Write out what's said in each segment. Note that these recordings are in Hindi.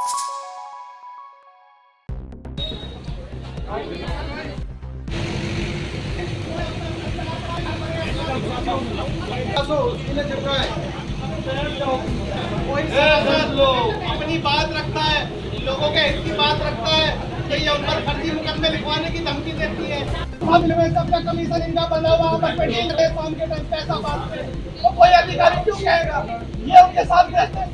अपनी बात रखता है, लोगों के हित की बात रखता है, तो ये उन पर फर्जी मुकदमे लिखवाने की धमकी देती है। सबका कमीशन इनका बना हुआ शाम के टाइम पैसा बांटते, तो कोई अधिकारी क्यों कहेगा? ये उनके साथ रहते हैं,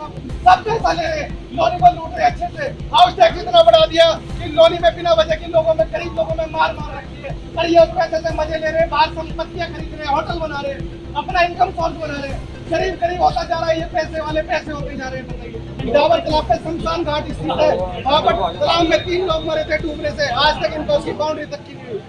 सब पैसा ले रहे, लोनी को लूट रहे अच्छे से। हाउस टैक्स इतना बढ़ा दिया कि लोनी में बिना वजह की लोगों में, गरीब लोगों में मार रखी है। और ये उस पैसे से मजे ले रहे, बाहर संपत्तियां खरीद रहे, होटल बना रहे, अपना इनकम सोर्स बना रहे। गरीब गरीब होता जा रहा है, ये पैसे वाले पैसे होते जा रहे हैं। बताइए, डाबर तालाब पे शमशान घाट स्थित है, वहाँ पर तालाब में 3 लोग मरे थे डूबने से, आज तक इनको उसकी बाउंड्री तक की नहीं हुई।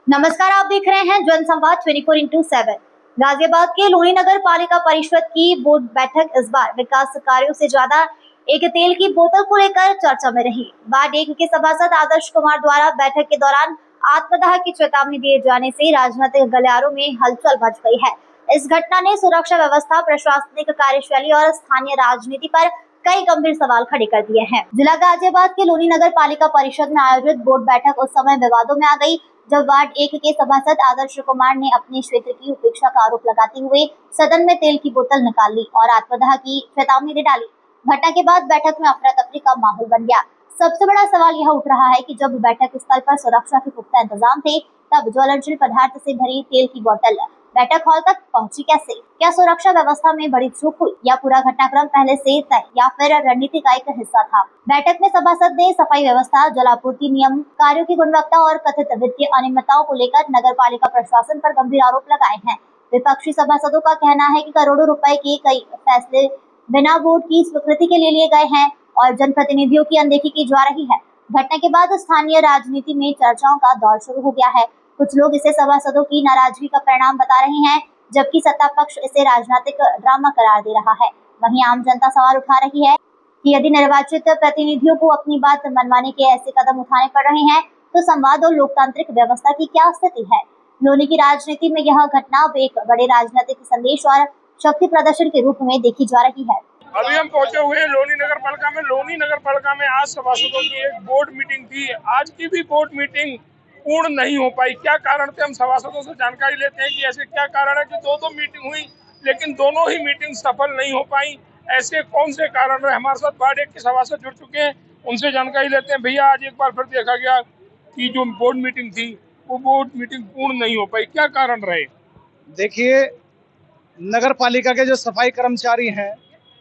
नमस्कार, आप देख रहे हैं जनसंवाद 24/7। गाजियाबाद के लोनी नगर पालिका परिषद की बोर्ड बैठक इस बार विकास कार्यों से ज्यादा एक तेल की बोतल को लेकर चर्चा में रही। वार्ड 1 के सभासद आदर्श कुमार द्वारा बैठक के दौरान आत्मदाह की चेतावनी दिए जाने से राजनीतिक गलियारों में हलचल मच गई है। इस घटना ने सुरक्षा व्यवस्था, प्रशासनिक कार्यशैली और स्थानीय राजनीति पर कई गंभीर सवाल खड़े कर दिए हैं। जिला गाजियाबाद के लोनी नगर पालिका परिषद में आयोजित बोर्ड बैठक उस समय विवादों में आ गई जब वार्ड 1 के सभासद आदर्श कुमार ने अपने क्षेत्र की उपेक्षा का आरोप लगाते हुए सदन में तेल की बोतल निकाल ली और आत्मदाह की चेतावनी दे डाली। घटना के बाद बैठक में अफरा तफरी का माहौल बन गया। सबसे बड़ा सवाल यह उठ रहा है कि जब बैठक स्थल पर सुरक्षा के पुख्ता इंतजाम थे, तब ज्वलनशील पदार्थ से भरी तेल की बोतल बैठक हॉल तक पहुंची कैसे? क्या सुरक्षा व्यवस्था में बड़ी चूक हुई या पूरा घटनाक्रम पहले से तय या फिर रणनीति का एक हिस्सा था? बैठक में सभासद ने सफाई व्यवस्था, जलापूर्ति नियम, कार्यों की गुणवत्ता और कथित वित्तीय अनियमितताओं को लेकर नगर पालिका प्रशासन पर गंभीर आरोप लगाए हैं। विपक्षी सभासदों का कहना है कि करोड़ों रुपए के कई फैसले बिना बोर्ड की स्वीकृति के लिए गए हैं और जनप्रतिनिधियों की अनदेखी की जा रही है। घटना के बाद स्थानीय राजनीति में चर्चाओं का दौर शुरू हो गया है। कुछ लोग इसे सभासदों की नाराजगी का परिणाम बता रहे हैं, जबकि सत्ता पक्ष इसे राजनीतिक ड्रामा करार दे रहा है। वहीं आम जनता सवाल उठा रही है कि यदि निर्वाचित प्रतिनिधियों को अपनी बात मनवाने के ऐसे कदम उठाने पड़ रहे हैं, तो संवाद और लोकतांत्रिक व्यवस्था की क्या स्थिति है? लोनी की राजनीति में यह घटना एक बड़े राजनीतिक संदेश और शक्ति प्रदर्शन के रूप में देखी जा रही है। अभी हम पहुंचे हुए लोनी नगर पालिका में। लोनी नगर पालिका में आज सभासदों की एक बोर्ड मीटिंग थी। आज की भी बोर्ड मीटिंग पूर्ण नहीं हो पाई। क्या कारण थे? हम सभासदों से जानकारी लेते हैं कि ऐसे क्या कारण है कि दो मीटिंग हुई लेकिन दोनों ही मीटिंग सफल नहीं हो पाई। ऐसे कौन से कारण रहे? हमारे साथ वार्ड 1 के सभासद जुड़ चुके हैं, उनसे जानकारी लेते हैं। भैया, आज एक बार फिर देखा गया कि जो बोर्ड मीटिंग थी वो बोर्ड मीटिंग पूर्ण नहीं हो पाई, क्या कारण रहे? देखिए, नगर पालिका के जो सफाई कर्मचारी हैं,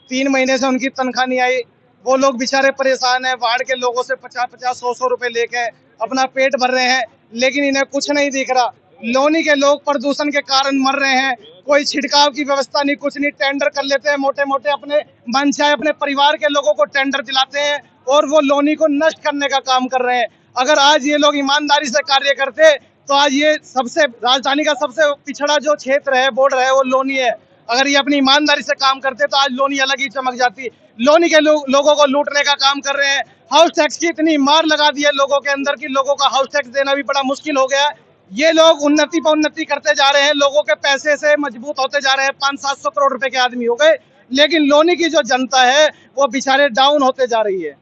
3 महीने से उनकी तनख्वाह नहीं आई। वो लोग बेचारे परेशान हैं। वार्ड के लोगों से 50-50, 100-100 रुपए लेके अपना पेट भर रहे हैं, लेकिन इन्हें कुछ नहीं दिख रहा। लोनी के लोग प्रदूषण के कारण मर रहे हैं। कोई छिड़काव की व्यवस्था नहीं, कुछ नहीं। टेंडर कर लेते हैं मोटे मोटे, अपने मन चाहे अपने परिवार के लोगों को टेंडर दिलाते हैं और वो लोनी को नष्ट करने का काम कर रहे हैं। अगर आज ये लोग ईमानदारी से कार्य करते तो आज ये सबसे राजधानी का सबसे पिछड़ा जो क्षेत्र है, बॉर्डर है, वो लोनी है। अगर ये अपनी ईमानदारी से काम करते तो आज लोनी अलग ही चमक जाती। लोनी के लोगों को लूटने का काम कर रहे हैं। हाउस टैक्स की इतनी मार लगा दी है लोगों के अंदर कि लोगों का हाउस टैक्स देना भी बड़ा मुश्किल हो गया। ये लोग उन्नति पर उन्नति करते जा रहे हैं, लोगों के पैसे से मजबूत होते जा रहे हैं। 500-700 करोड़ रुपए के आदमी हो गए, लेकिन लोनी की जो जनता है वो बेचारे डाउन होते जा रही है।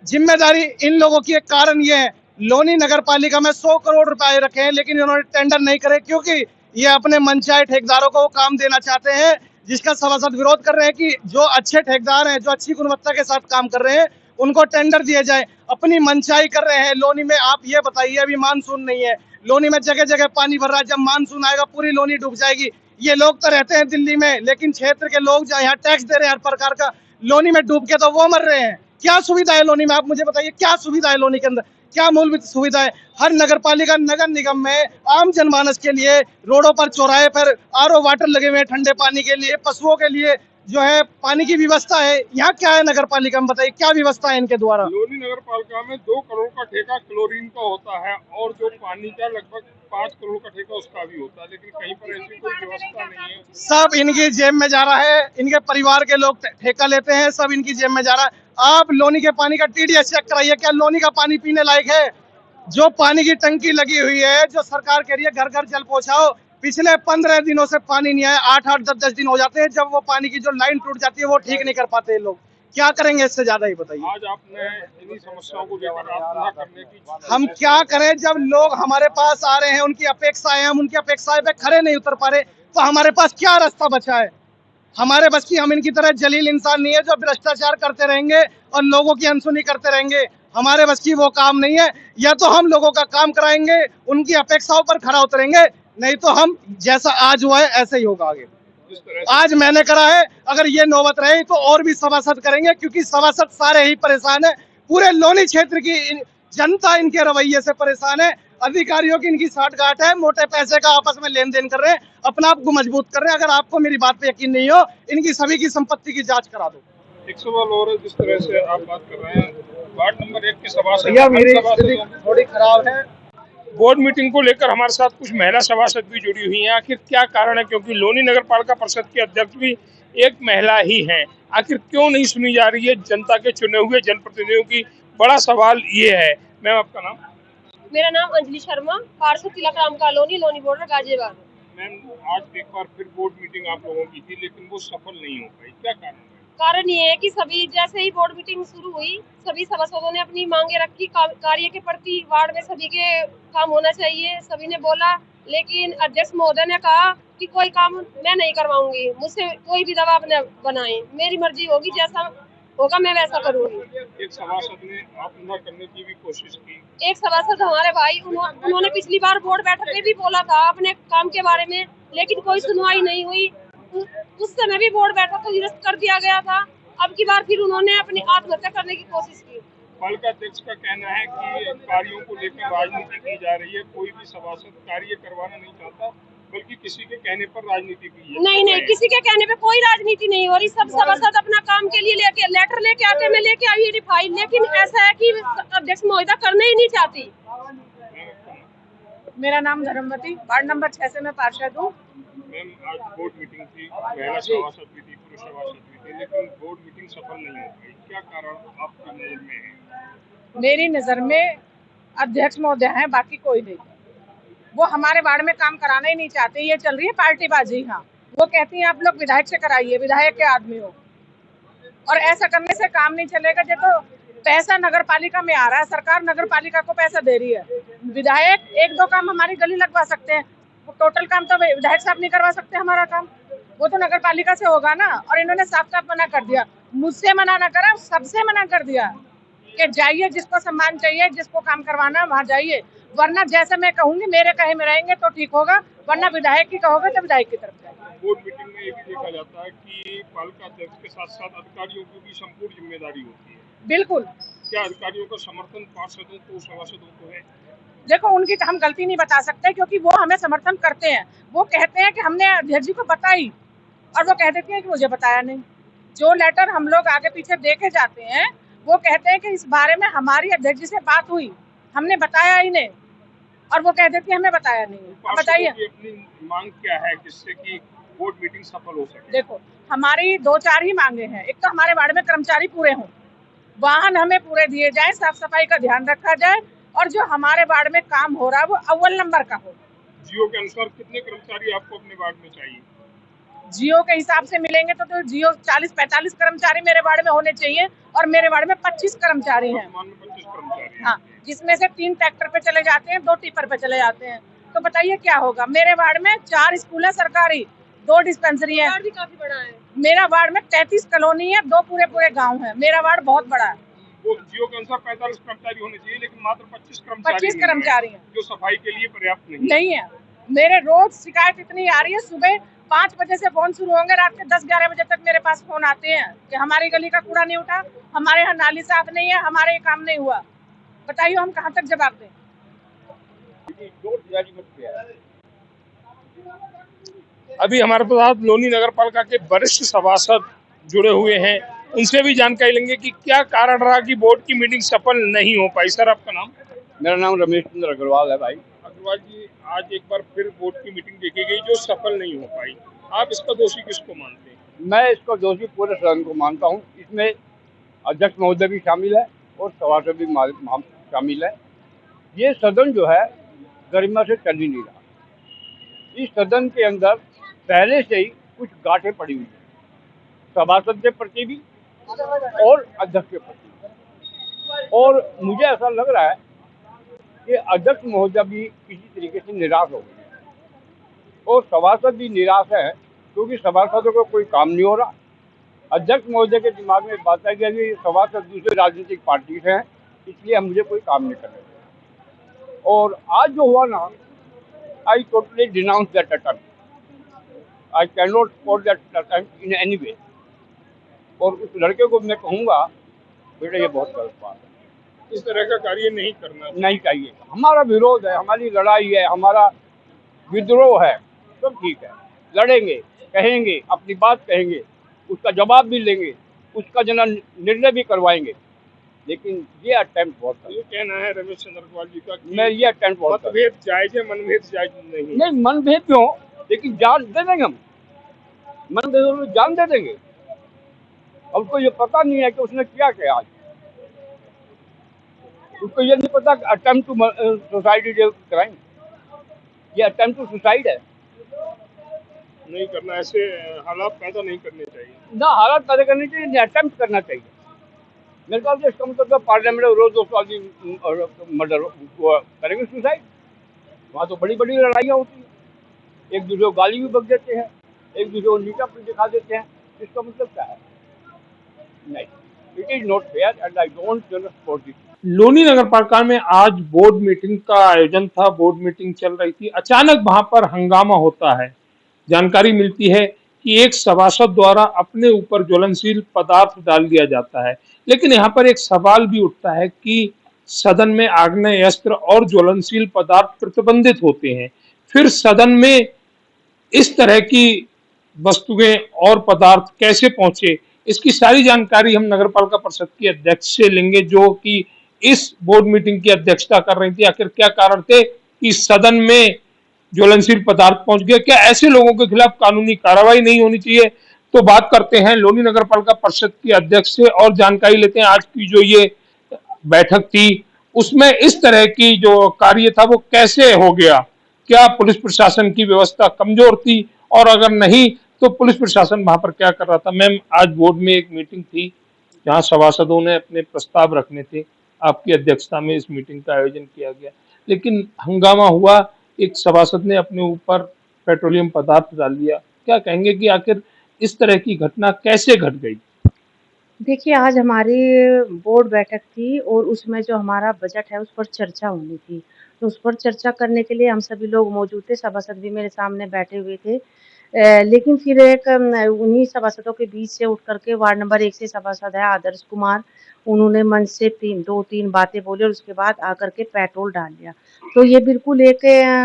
जिम्मेदारी इन लोगों की एक कारण ये है, लोनी नगर पालिका में 100 करोड़ रुपए रखे हैं लेकिन इन्होंने टेंडर नहीं करे, क्योंकि ये अपने मनचाहे ठेकेदारों को काम देना चाहते हैं, जिसका सभासद विरोध कर रहे हैं कि जो अच्छे ठेकेदार हैं, जो अच्छी गुणवत्ता के साथ काम कर रहे हैं, उनको टेंडर दिए जाए। अपनी मनचाही कर रहे हैं। लोनी में आप ये बताइए, अभी मानसून नहीं है, लोनी में जगह जगह पानी भर रहा है। जब मानसून आएगा पूरी लोनी डूब जाएगी। ये लोग तो रहते हैं दिल्ली में, लेकिन क्षेत्र के लोग जो यहाँ टैक्स दे रहे हैं हर प्रकार का, लोनी में डूब के तो वो मर रहे हैं। क्या सुविधा है लोनी में? आप मुझे बताइए, क्या सुविधा है लोनी के अंदर? क्या मूलभूत सुविधा है? हर नगर पालिका, नगर निगम में आम जनमानस के लिए रोडों पर, चौराहे पर आरओ वाटर लगे हुए हैं ठंडे पानी के लिए, पशुओं के लिए जो है पानी की व्यवस्था है। यहाँ क्या है नगर पालिका में? बताइए, क्या व्यवस्था है इनके द्वारा? लोनी नगर पालिका में 2 करोड़ का ठेका क्लोरीन का होता है और जो पानी का लगभग 5 करोड़ का ठेका उसका भी होता है, लेकिन कहीं पर ऐसी कोई व्यवस्था नहीं है। सब इनकी जेब में जा रहा है। इनके परिवार के लोग ठेका लेते हैं, सब इनकी जेब में जा रहा है। आप लोनी के पानी का TDS चेक कराइए, क्या लोनी का पानी पीने लायक है? जो पानी की टंकी लगी हुई है, जो सरकार कह रही है घर घर जल पहुंचाओ, पिछले 15 दिनों से पानी नहीं आया। 8-8, 10-10 दिन हो जाते हैं। जब वो पानी की जो लाइन टूट जाती है वो ठीक नहीं कर पाते लोग। क्या करेंगे इससे ज्यादा, ही बताइए। आज आपने इन्हीं समस्याओं को लेकर आपना करने की हम क्या करें, जब लोग हमारे पास आ रहे हैं, उनकी अपेक्षाएं, हम उनकी अपेक्षाएं पे खड़े नहीं उतर पा रहे, तो हमारे पास क्या रास्ता बचा है? हमारे बस की, हम इनकी तरह जलील इंसान नहीं है जो भ्रष्टाचार करते रहेंगे और लोगों की अनसुनी करते रहेंगे। हमारे बस की वो काम नहीं है। या तो हम लोगों का काम कराएंगे, उनकी अपेक्षाओं पर खड़ा उतरेंगे, नहीं तो हम जैसा आज हुआ है ऐसे ही होगा आगे। जिस तरह से आज मैंने करा है, अगर ये नौबत रही तो और भी सभासद करेंगे, क्योंकि सभासद सारे ही परेशान है। पूरे लोनी क्षेत्र की जनता इनके रवैये से परेशान है। अधिकारियों की इनकी साठगांठ है, मोटे पैसे का आपस में लेन देन कर रहे हैं, अपना आप को मजबूत कर रहे हैं। अगर आपको मेरी बात पे यकीन नहीं हो, इनकी सभी की संपत्ति की जांच करा दो। एक सवाल और है, जिस तरह से आप बात कर रहे हैं, वार्ड नंबर 1 के सभासद भैया मेरी स्थिति थोड़ी खराब है। बोर्ड मीटिंग को लेकर हमारे साथ कुछ महिला सभासद भी जुड़ी हुई हैं। आखिर क्या कारण है, क्योंकि लोनी नगर पालिका परिषद के अध्यक्ष भी एक महिला ही हैं। आखिर क्यों नहीं सुनी जा रही है जनता के चुने हुए जनप्रतिनिधियों की? बड़ा सवाल ये है। मैम, आपका नाम? मेरा नाम अंजलि शर्मा, पार्षद Tilak Ram colony, Loni border, Ghaziabad. Ma'am, आज एक बार फिर बोर्ड मीटिंग आप लोगों की थी, लेकिन वो सफल नहीं हो पाई, क्या कारण है? कारण ये है कि सभी, जैसे ही बोर्ड मीटिंग शुरू हुई, सभी सभासदों ने अपनी मांगे रखी कार्य के प्रति। वार्ड में सभी के काम होना चाहिए, सभी ने बोला, लेकिन अध्यक्ष महोदय ने कहा कि कोई काम मैं नहीं करवाऊंगी, मुझसे कोई भी दबाव न बनाए, मेरी मर्जी होगी, जैसा होगा मैं वैसा करूंगी। एक सभासद ने आपना करने की भी कोशिश की। एक सभासद हमारे भाई, उन्होंने पिछली बार बोर्ड बैठक में भी बोला था अपने काम के बारे में, लेकिन कोई सुनवाई नहीं हुई। उस समय भी बोर्ड बैठक को निरस्त कर दिया गया था। अब की बार फिर उन्होंने अपनी आत्महत्या करने की कोशिश की। पालिका अध्यक्ष का कहना है कि कार्यों को लेकर राजनीति की जा रही है, कोई भी सभासद कार्य करवाना नहीं चाहता, बल्कि किसी के कहने पर राजनीति की है। नहीं, किसी के कहने पे कोई राजनीति नहीं हो रही। सब सभासद अपना काम के लिए लेटर लेके आते, मैं लेके आई ये फाइल, लेकिन ऐसा है कि अध्यक्ष महोदय करना ही नहीं चाहती। मेरा नाम धर्मवती, वार्ड नंबर 6 से मैं पार्षद हूँ। मैम, आज बोर्ड मीटिंग थी, महिला सभासद भी थी, पुरुष सभासद भी थे, लेकिन बोर्ड मीटिंग सफल नहीं हो पाई। क्या कारण आपकी नजर में है? मेरी नज़र में अध्यक्ष महोदय हैं, बाकी कोई नहीं। वो हमारे वार्ड में काम कराना ही नहीं चाहते। ये चल रही है पार्टीबाजी। हाँ, वो कहती हैं आप लोग विधायक से कराइए, विधायक के आदमी हो, और ऐसा करने से काम नहीं चलेगा। जब तो पैसा नगर पालिका में आ रहा है, सरकार नगर पालिका को पैसा दे रही है, विधायक 1-2 काम हमारी गली लगवा सकते हैं, वो टोटल काम तो विधायक साहब नहीं करवा सकते। हमारा काम वो तो नगर पालिका से होगा ना। और इन्होंने साफ साफ मना कर दिया, मुझसे मना ना करा, सबसे मना कर दिया कि जाइए, जिसको सम्मान चाहिए, जिसको काम करवाना वहाँ जाइए, वरना जैसे मैं कहूँगी मेरे कहे में रहेंगे तो ठीक होगा, वरना विधायक की कहोगे तो विधायक की तरफ जाइए। बोर्ड मीटिंग में ये भी देखा जाता है कि पालिका अध्यक्ष के साथ साथ अधिकारियों की भी संपूर्ण जिम्मेदारी होती है। बिल्कुल। क्या अधिकारियों का समर्थन पार्षदों को, सभासदों को है? देखो, उनकी हम गलती नहीं बता सकते, क्योंकि वो हमें समर्थन करते हैं। वो कहते हैं कि हमने अध्यक्ष जी को बताई, और वो कह देती है कि मुझे बताया नहीं। जो लेटर हम लोग आगे पीछे देके जाते हैं, वो कहते हैं कि इस बारे में हमारी अध्यक्ष जी से बात हुई, हमने बताया ही नहीं, और वो कह देती है हमें बताया नहीं। बताइए अपनी मांग क्या है जिससे कि बोर्ड मीटिंग सफल हो सके? देखो, हमारी 2-4 ही मांगे हैं। एक तो हमारे वार्ड में कर्मचारी पूरे हों, वाहन हमें पूरे दिए जाए, साफ सफाई का ध्यान रखा जाए, और जो हमारे वार्ड में काम हो रहा है वो अव्वल नंबर का हो। जियो के अनुसार कितने कर्मचारी आपको अपने वार्ड में चाहिए? जियो के हिसाब से मिलेंगे तो जियो 40-45 कर्मचारी मेरे वार्ड में होने चाहिए, और मेरे वार्ड में 25 कर्मचारी हैं। वर्तमान में 25 कर्मचारी हैं। हाँ, जिसमें से 3 ट्रैक्टर पे चले जाते हैं, 2 टिपर पे चले जाते हैं। तो बताइए क्या होगा। मेरे वार्ड में 4 स्कूल है सरकारी, 2 डिस्पेंसरी है। वार्ड भी काफी बड़ा है। मेरा वार्ड में 33 कॉलोनी है, 2 पूरे गाँव है। मेरा वार्ड बहुत बड़ा है। वो जियो के अनुसार 45 कर्मचारी होने चाहिए, लेकिन मात्र 25 25 कर्मचारी हैं, जो सफाई के लिए पर्याप्त नहीं है। मेरे रोज शिकायत इतनी आ रही है, सुबह 5 बजे से फोन शुरू होंगे, रात के 10-11 बजे तक मेरे पास फोन आते हैं कि हमारी गली का कूड़ा नहीं उठा, हमारे यहाँ नाली साफ नहीं है, हमारे ये काम नहीं हुआ। बताइए हम कहाँ तक जवाब दें। अभी हमारे साथ लोनी नगर पालिका के वरिष्ठ सभासद जुड़े हुए हैं, उनसे भी जानकारी लेंगे कि क्या कारण रहा कि बोर्ड की मीटिंग सफल नहीं हो पाई। सर, आपका नाम? मेरा नाम रमेश चंद्र अग्रवाल है। भाई अग्रवाल जी, आज एक बार फिर बोर्ड की मीटिंग देखी गई जो सफल नहीं हो पाई, आप इसका दोषी किसको मानते हैं? मैं इसको दोषी पूरे सदन को मानता हूँ। इसमें अध्यक्ष महोदय भी शामिल है और सभासद भी शामिल है। ये सदन जो है गरिमा से चल ही नहीं रहा। इस सदन के अंदर पहले से ही कुछ गांठें पड़ी हुई हैं, सभासद के प्रति भी और अध्यक्ष के प्रति। और मुझे ऐसा लग रहा है कि अध्यक्ष महोदय भी किसी तरीके से निराश हो गए हैं और सभासद भी निराश है, क्योंकि सभासदों को कोई काम नहीं हो रहा। अध्यक्ष महोदय के दिमाग में बात है कि सभासद दूसरे राजनीतिक पार्टी से हैं, इसलिए मुझे कोई काम नहीं करने दें। और आज जो हुआ ना, I totally denounce that attempt. I can not support that attempt in any way. और उस लड़के को मैं कहूँगा, बेटा ये बहुत गलत बात है, इस तरह का कार्य नहीं करना नहीं चाहिए। हमारा विरोध है, हमारी लड़ाई है, हमारा विद्रोह है, सब ठीक है, लड़ेंगे, कहेंगे, अपनी बात कहेंगे, उसका जवाब भी लेंगे, उसका निर्णय भी करवाएंगे, लेकिन ये अटेम्प्ट बहुत ये कहना है रमेश चंद्र अग्रवाल जी का कि मैं ये अटेम्प्ट बहुत मतभेद जायज है, मनभेद जायज नहीं। नहीं, मनभेद क्यों, लेकिन जान दे देंगे हम, मनभेदों में जान दे देंगे। अब उसको ये पता नहीं है कि उसने क्या किया आज, उसको ये नहीं पता कि attempt to suicide is crime, ये अटेम्प्ट टू सुसाइड है। नहीं करना, ऐसे हालात पैदा नहीं करने चाहिए। ना हालात पैदा करनी चाहिए, ना अटेम्प्ट करना चाहिए। मेरे ख्याल से इसका मतलब पार्लियामेंट में रोज 200 आदमी मर्डर करेंगे सुसाइड, वहाँ तो बड़ी बड़ी लड़ाइयाँ होती हैं, एक दूसरे को गाली भी बक देते हैं, एक दूसरे को नीचा दिखा देते हैं। इसका मतलब क्या है? नहीं, it is not fair and I don't support it. Loni Nagar Palika में आज बोर्ड मीटिंग का आयोजन था, बोर्ड मीटिंग चल रही थी। अचानक वहां पर हंगामा होता है। जानकारी मिलती है कि एक सभासद द्वारा अपने ऊपर ज्वलनशील पदार्थ डाल दिया जाता है। लेकिन यहाँ पर एक सवाल भी उठता है कि सदन में आग्नेय अस्त्र और ज्वलनशील पदार्थ प्रतिबंधित होते हैं, फिर सदन में इस तरह की वस्तुएं और पदार्थ कैसे पहुंचे, इसकी सारी जानकारी हम नगर पालिका परिषद की अध्यक्ष से लेंगे, जो कि इस बोर्ड मीटिंग की अध्यक्षता कर रही थी। आखिर क्या कारण थे कि सदन में ज्वलनशील पदार्थ पहुंच गए, क्या ऐसे लोगों के खिलाफ कानूनी कार्रवाई नहीं होनी चाहिए? तो बात करते हैं लोनी नगर पालिका परिषद की अध्यक्ष से और जानकारी लेते हैं आज की जो ये बैठक थी उसमें इस तरह की जो कार्य था वो कैसे हो गया, क्या पुलिस प्रशासन की व्यवस्था कमजोर थी और अगर नहीं तो पुलिस प्रशासन वहां पर क्या कर रहा था। मैम, आज बोर्ड में एक मीटिंग थी जहां सभासदों ने अपने प्रस्ताव रखने थे, आपकी अध्यक्षता में इस मीटिंग का आयोजन किया गया, लेकिन हंगामा हुआ, एक सभासद ने अपने ऊपर पेट्रोलियम पदार्थ डाल दिया। क्या कहेंगे कि आखिर इस तरह की घटना कैसे घट गई? देखिए, आज हमारी बोर्ड बैठक थी और उसमें जो हमारा बजट है उस पर चर्चा होनी थी। तो उस पर चर्चा करने के लिए हम सभी लोग मौजूद थे, सभासद भी मेरे सामने बैठे हुए थे। लेकिन फिर एक उन्हीं सभासदों के बीच से उठ कर के वार्ड नंबर 1 से सभासद है आदर्श कुमार, उन्होंने मंच से 2-3 बातें बोली और उसके बाद आकर के पेट्रोल डाल दिया। तो ये बिल्कुल एक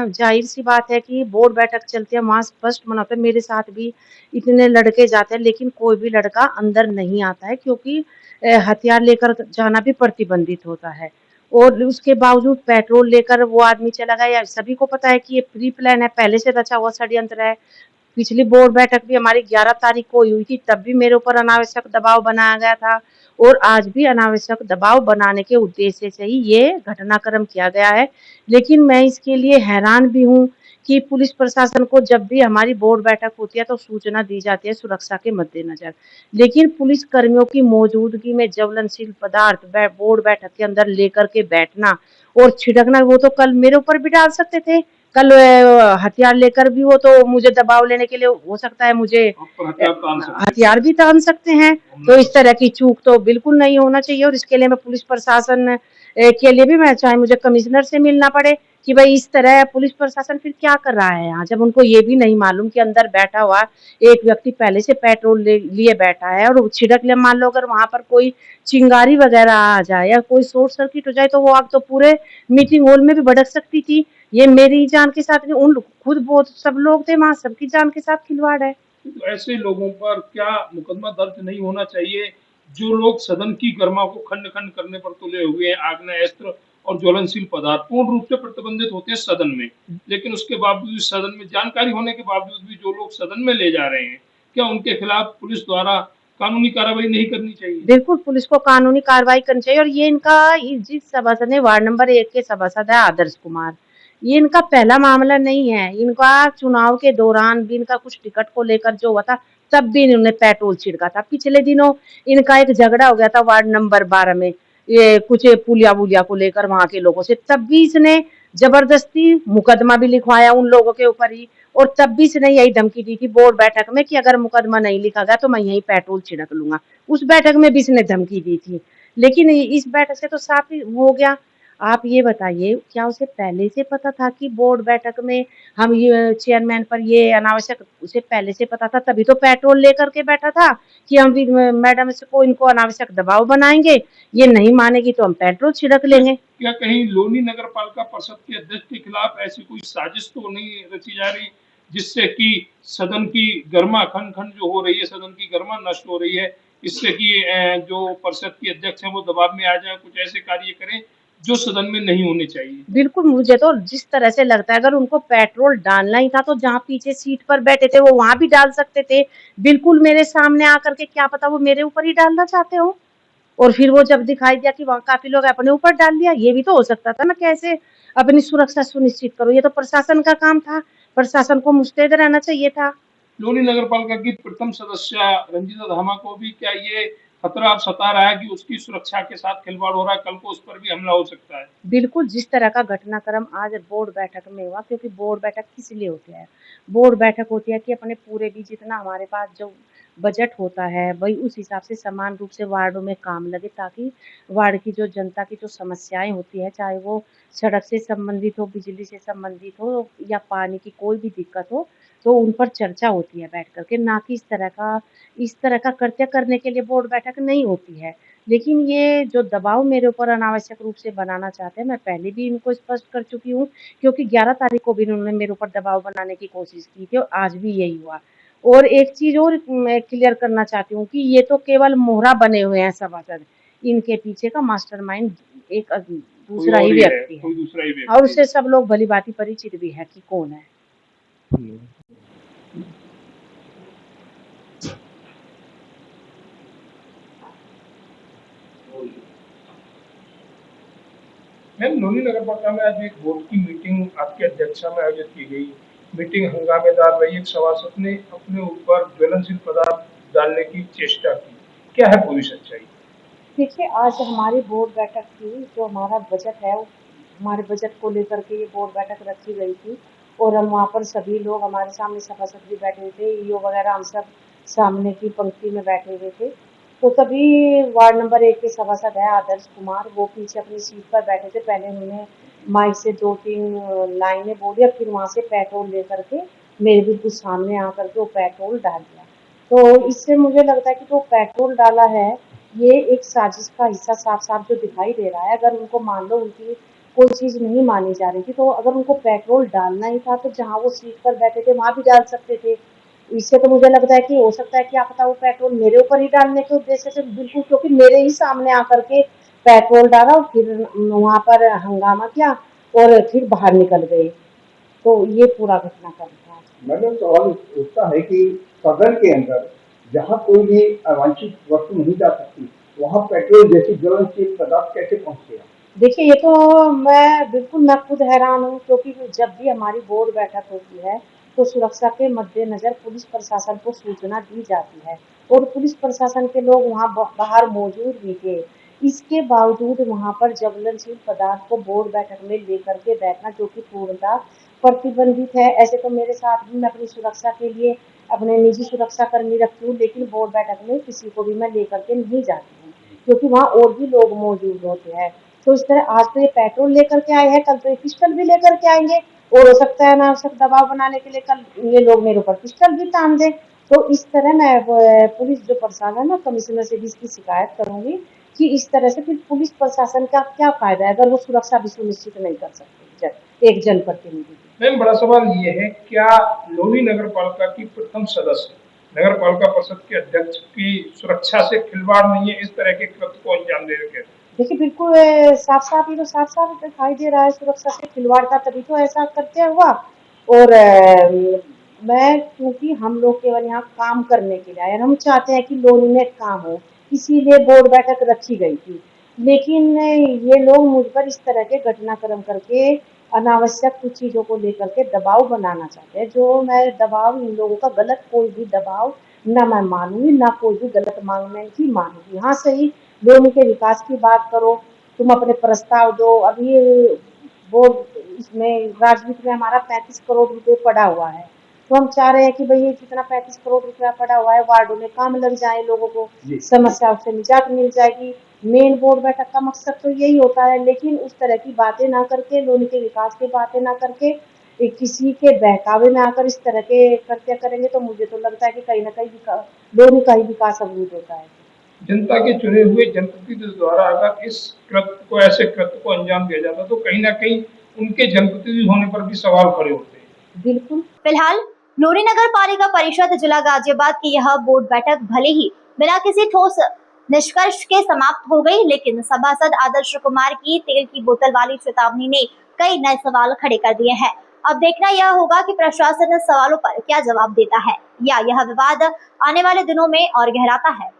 ज़ाहिर-सी बात है कि बोर्ड बैठक चलती है, वहाँ स्पष्ट मना होता है। मेरे साथ भी इतने लड़के जाते हैं लेकिन कोई भी लड़का अंदर नहीं आता है, क्योंकि हथियार लेकर जाना भी प्रतिबंधित होता है। और उसके बावजूद पेट्रोल लेकर वो आदमी चला गया। या सभी को पता है कि ये प्री प्लान है, पहले से रचा हुआ षड्यंत्र है। पिछली बोर्ड बैठक भी हमारी 11 तारीख को हुई थी, तब भी मेरे ऊपर अनावश्यक दबाव बनाया गया था और आज भी अनावश्यक दबाव बनाने के उद्देश्य से ही ये घटनाक्रम किया गया है। लेकिन मैं इसके लिए हैरान भी हूँ कि पुलिस प्रशासन को जब भी हमारी बोर्ड बैठक होती है तो सूचना दी जाती है सुरक्षा के मद्देनजर, लेकिन पुलिस कर्मियों की मौजूदगी में ज्वलनशील पदार्थ बोर्ड बैठक के अंदर लेकर के बैठना और छिड़कना, वो तो कल मेरे ऊपर भी डाल सकते थे। कल हथियार लेकर भी वो तो मुझे दबाव लेने के लिए हो सकता है, मुझे हथियार भी तान सकते हैं। तो इस तरह की चूक तो बिल्कुल नहीं होना चाहिए और इसके लिए मैं पुलिस प्रशासन के लिए भी मैं चाहे मुझे कमिश्नर से मिलना पड़े कि भाई इस तरह पुलिस प्रशासन फिर क्या कर रहा है यहाँ, जब उनको ये भी नहीं मालूम कि अंदर बैठा हुआ एक व्यक्ति पहले से पेट्रोल लिए बैठा है और छिड़क ले। मान लो अगर वहां पर कोई चिंगारी वगैरह आ जाए या कोई शॉर्ट सर्किट हो जाए तो वो आग तो पूरे मीटिंग हॉल में भी भड़क सकती थी। ये मेरी जान के साथ नहीं, उन खुद बहुत सब लोग थे वहां, सबकी जान के साथ खिलवाड़ है। तो ऐसे लोगों पर क्या मुकदमा दर्ज नहीं होना चाहिए जो लोग सदन की गरिमा को खंड खंड करने पर तुले हुए हैं? आग्नेय अस्त्र और ज्वलनशील पदार्थ पूर्ण रूप से प्रतिबंधित होते हैं सदन में, लेकिन उसके बावजूद सदन में जानकारी होने के बावजूद भी जो लोग सदन में ले जा रहे हैं, क्या उनके खिलाफ पुलिस द्वारा कानूनी कार्रवाई नहीं करनी चाहिए? बिल्कुल पुलिस को कानूनी कार्रवाई करनी चाहिए। और ये इनका जिस सभासद ने वार्ड नंबर 1 के सभासद है आदर्श कुमार, ये इनका पहला मामला नहीं है। इनका चुनाव के दौरान भी इनका कुछ टिकट को लेकर जो हुआ था, तब भी इन्होंने पेट्रोल छिड़का था। पिछले दिनों इनका एक झगड़ा हो गया था वार्ड नंबर 12 में, ये कुछ पुलिया वुलिया को लेकर वहां के लोगों से, तब भी इसने जबरदस्ती मुकदमा भी लिखवाया उन लोगों के ऊपर ही, और तब भी इसने यही धमकी दी थी बोर्ड बैठक में कि अगर मुकदमा नहीं लिखा गया तो मैं यही पेट्रोल छिड़क लूंगा। उस बैठक में भी इसने धमकी दी थी, लेकिन इस बैठक से तो साफ ही हो गया। आप ये बताइए, क्या उसे पहले से पता था कि बोर्ड बैठक में हम ये चेयरमैन पर ये अनावश्यक, उसे पहले से पता था तभी तो पेट्रोल लेकर के बैठा था कि हम भी मैडम को इनको अनावश्यक दबाव बनाएंगे, ये नहीं मानेगी तो हम पेट्रोल छिड़क लेंगे। क्या कहीं लोनी नगर पालिका परिषद के अध्यक्ष के खिलाफ ऐसी कोई साजिश तो नहीं रची जा रही जिससे कि सदन की गर्मा खंड खंड जो हो रही है, सदन की गर्मा नष्ट हो रही है, इससे कि जो परिषद के अध्यक्ष हैं वो दबाव में आ जाए, कुछ ऐसे कार्य करें जो सदन में नहीं होने चाहिए? बिल्कुल, मुझे तो जिस तरह से लगता है अगर उनको पेट्रोल डालना ही था तो जहाँ पीछे सीट पर बैठे थे वो वहां भी डाल सकते थे। बिल्कुल मेरे सामने आकर के, क्या पता वो मेरे ऊपर ही डालना चाहते हो, और फिर वो जब दिखाई दिया कि वहाँ काफी लोग अपने ऊपर डाल लिया, ये भी तो हो सकता था ना। कैसे अपनी सुरक्षा सुनिश्चित करो, ये तो प्रशासन का काम था, प्रशासन को मुस्तैद रहना चाहिए था। लोनी नगर पालिका की प्रथम सदस्य रंजीता धामा को भी क्या ये खतरा अब सता रहा है कि उसकी सुरक्षा के साथ खिलवाड़ हो रहा है, कल को उस पर भी हमला हो सकता है? बिल्कुल, जिस तरह का घटनाक्रम आज बोर्ड बैठक में हुआ, क्योंकि बोर्ड बैठक किस लिए होती है? बोर्ड बैठक होती है कि अपने पूरे भी जितना हमारे पास जो बजट होता है, वही उस हिसाब से समान रूप से वार्डों में काम लगे, ताकि वार्ड की जो जनता की जो समस्याएं होती है, चाहे वो सड़क से संबंधित हो, बिजली से संबंधित हो या पानी की कोई भी दिक्कत हो, तो उन पर चर्चा होती है बैठ कर के, ना कि इस तरह का कृत्य करने के लिए बोर्ड बैठक नहीं होती है। लेकिन ये जो दबाव मेरे ऊपर अनावश्यक रूप से बनाना चाहते हैं, मैं पहले भी इनको स्पष्ट कर चुकी हूँ, क्योंकि 11 तारीख को भी इन्होंने मेरे ऊपर दबाव बनाने की कोशिश की थी और आज भी यही हुआ। और एक चीज़ और मैं क्लियर करना चाहती हूँ कि ये तो केवल मोहरा बने हुए हैं सभासद, इनके पीछे का मास्टरमाइंड एक दूसरा ही व्यक्ति कोई है, दूसरा ही व्यक्ति और उससे सब लोग भली-भांति परिचित भी है कि कौन है। मैम, लोनी नगर पालिका में आज एक बोर्ड की मीटिंग आपकी अध्यक्षता में आयोजित की गई। मीटिंग हंगामेदार रही। एक सभासद ने अपने ऊपर ज्वलनशील पदार्थ डालने की चेष्टा की। क्या है पूरी सच्चाई? देखिए, आज हमारी बोर्ड बैठक थी, जो हमारा बजट है, हमारे बजट को लेकर के ये बोर्ड बैठक रखी गई थी, और हम वहाँ पर सभी लोग, हमारे सामने सभासद भी बैठे हुए थे, ईओ वगैरह हम सब सामने की पंक्ति में बैठे हुए थे। तो तभी वार्ड नंबर 1 के सभासद है आदर्श कुमार, वो पीछे अपनी सीट पर बैठे थे। पहले उन्होंने माइक से 2-3 लाइनें बोली और फिर वहाँ से पेट्रोल लेकर के मेरे बिल्कुल सामने आकर के वो पेट्रोल डाल दिया। तो इससे मुझे लगता है कि जो पेट्रोल डाला है, ये एक साजिश का हिस्सा साफ-साफ जो दिखाई दे रहा है। अगर उनको मान लो उनकी कोई चीज़ नहीं मानी जा रही थी, तो अगर उनको पेट्रोल डालना ही था, तो जहाँ वो सीट पर बैठे थे, वहाँ भी डाल सकते थे। इससे तो मुझे लगता है कि हो सकता है, क्या पता वो पेट्रोल मेरे ऊपर ही डालने के उद्देश्य से, बिल्कुल, क्योंकि मेरे ही सामने आकर के पेट्रोल डाला और फिर वहाँ पर हंगामा किया और फिर बाहर निकल गए। तो ये पूरा घटनाक्रम था। मैडम, सवाल उठता है कि सदन के अंदर जहाँ कोई भी अवांछित वस्तु नहीं जा सकती, वहाँ पेट्रोल जैसी ज्वलनशील पदार्थ कैसे पहुँच गया? देखिए, ये तो मैं खुद हैरान हूँ, क्योंकि जब भी हमारी बोर्ड बैठक होती है, तो सुरक्षा के मद्देनज़र पुलिस प्रशासन को सूचना दी जाती है, और पुलिस प्रशासन के लोग वहाँ बाहर मौजूद भी थे। इसके बावजूद वहाँ पर ज्वलनशील पदार्थ को बोर्ड बैठक में लेकर के बैठना, जो कि पूर्णतः प्रतिबंधित है। ऐसे तो मेरे साथ भी, मैं अपनी सुरक्षा के लिए अपने निजी सुरक्षाकर्मी रखती हूँ, लेकिन बोर्ड बैठक में किसी को भी मैं लेकर के नहीं जाती हूँ, क्योंकि वहाँ और भी लोग मौजूद होते हैं। तो इस तरह आज तो ये पेट्रोल लेकर के आए हैं, कल तो ये पिस्टल भी लेकर के आएंगे, और हो सकता है अनावश्यक दबाव बनाने के लिए कल ये लोग मेरे ऊपर पिस्टल भी तान दें। तो इस तरह मैं पुलिस जो प्रशासन है ना, कमिश्नर से भी इसकी शिकायत करूंगी कि इस तरह से फिर पुलिस प्रशासन का क्या फायदा है अगर वो सुरक्षा भी सुनिश्चित नहीं कर सकते एक जनप्रतिनिधि। मैम, बड़ा सवाल ये है, क्या लोनी नगर पालिका की प्रथम सदस्य नगर पालिका परिषद के अध्यक्ष की सुरक्षा से खिलवाड़ नहीं है इस तरह के कृत्य को अंजाम दे रहे? देखिए, बिल्कुल साफ-साफ, ये तो साफ-साफ दिखाई दे रहा है सुरक्षा से खिलवाड़ का, तभी तो ऐसा करते हुआ। और मैं, क्योंकि हम लोग केवल यहाँ काम करने के लिए आए, हम चाहते हैं कि लोनी में काम हो, इसीलिए बोर्ड बैठक रखी गई थी। लेकिन ये लोग मुझ पर इस तरह के घटनाक्रम करके अनावश्यक कुछ चीज़ों को लेकर के दबाव बनाना चाहते हैं, जो मैं दबाव इन लोगों का गलत कोई भी दबाव ना मैं मानूंगी, ना कोई भी गलत मांगने की मानूंगी। हाँ सही, लोनी के विकास की बात करो, तुम अपने प्रस्ताव दो। अभी वो इसमें राजनीति में हमारा 35 करोड़ रुपए पड़ा हुआ है, तो हम चाह रहे हैं कि भाई ये जितना 35 करोड़ रुपया पड़ा हुआ है वार्डों में काम लग जाए, लोगों को समस्याओं से निजात मिल जाएगी। मेन बोर्ड बैठक का मकसद तो यही होता है, लेकिन उस तरह की बातें ना करके, लोनी के विकास की बातें ना करके, किसी के बहकावे में आकर इस तरह के कृत्य करेंगे तो मुझे तो लगता है कि कहीं ना कहीं लोनी का ही विकास अवरुद्ध होता है। जनता के चुने हुए जनप्रतिनिधियों द्वारा अगर इस ऐसे कृत्य को अंजाम दिया जाता तो कहीं ना कहीं उनके जनप्रतिनिधि होने पर भी सवाल खड़े होते हैं। बिल्कुल। फिलहाल लोनी नगर पालिका परिषद जिला गाजियाबाद की यह बोर्ड बैठक भले ही बिना किसी ठोस निष्कर्ष के समाप्त हो गई, लेकिन सभासद आदर्श कुमार की तेल की बोतल वाली चेतावनी ने कई नए सवाल खड़े कर दिए हैं। अब देखना यह होगा कि प्रशासन इन सवालों पर क्या जवाब देता है या यह विवाद आने वाले दिनों में और गहराता है।